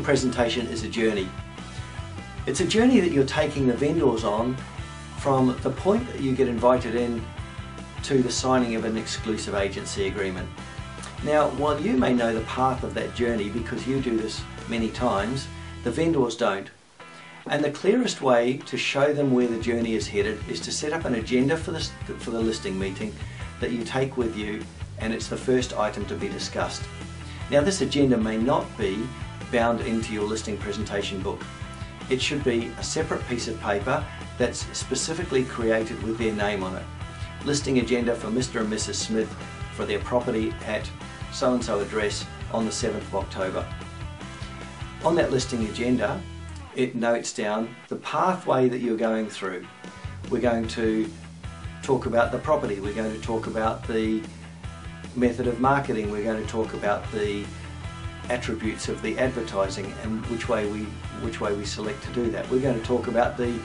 presentation is a journey. It's a journey that you're taking the vendors on from the point that you get invited in to the signing of an exclusive agency agreement. Now, while you may know the path of that journey because you do this many times, the vendors don't. And the clearest way to show them where the journey is headed is to set up an agenda for the listing meeting that you take with you, and it's the first item to be discussed. Now, this agenda may not be bound into your listing presentation book. It should be a separate piece of paper that's specifically created with their name on it. Listing agenda for Mr. and Mrs. Smith for their property at so-and-so address on the 7th of October. On that listing agenda, it notes down the pathway that you're going through. We're going to talk about the property, we're going to talk about the method of marketing, we're going to talk about the attributes of the advertising and which way we select to do that. We're going to talk about the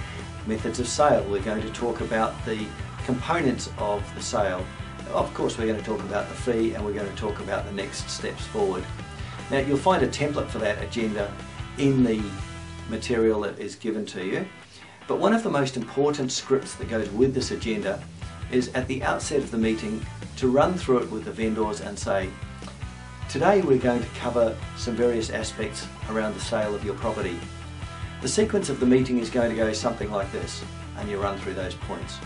methods of sale, we're going to talk about the components of the sale. Of course, we're going to talk about the fee, and we're going to talk about the next steps forward. Now, you'll find a template for that agenda in the material that is given to you, but one of the most important scripts that goes with this agenda is at the outset of the meeting to run through it with the vendors and say, today we're going to cover some various aspects around the sale of your property. The sequence of the meeting is going to go something like this, and you run through those points.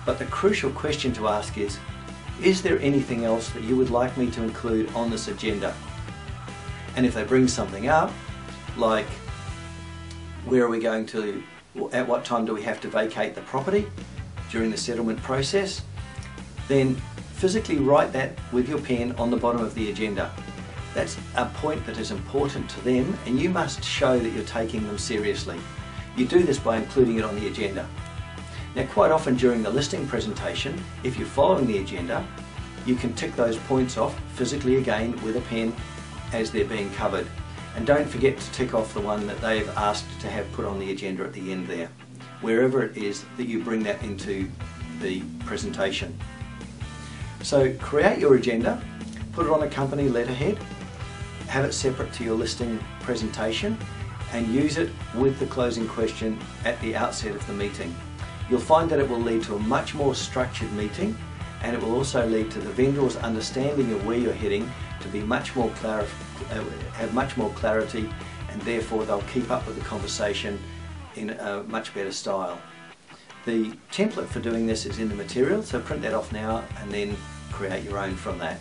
But the crucial question to ask is there anything else that you would like me to include on this agenda? And if they bring something up, like where are we going to, at what time do we have to vacate the property during the settlement process, then physically write that with your pen on the bottom of the agenda. That's a point that is important to them, and you must show that you're taking them seriously. You do this by including it on the agenda. Now, quite often during the listing presentation, if you're following the agenda, you can tick those points off physically again with a pen as they're being covered. And don't forget to tick off the one that they've asked to have put on the agenda at the end there, wherever it is that you bring that into the presentation. So create your agenda, put it on a company letterhead, have it separate to your listing presentation, and use it with the closing question at the outset of the meeting. You'll find that it will lead to a much more structured meeting, and it will also lead to the vendor's understanding of where you're heading to be much more have much more clarity, and therefore they'll keep up with the conversation in a much better style. The template for doing this is in the material, so print that off now and then create your own from that.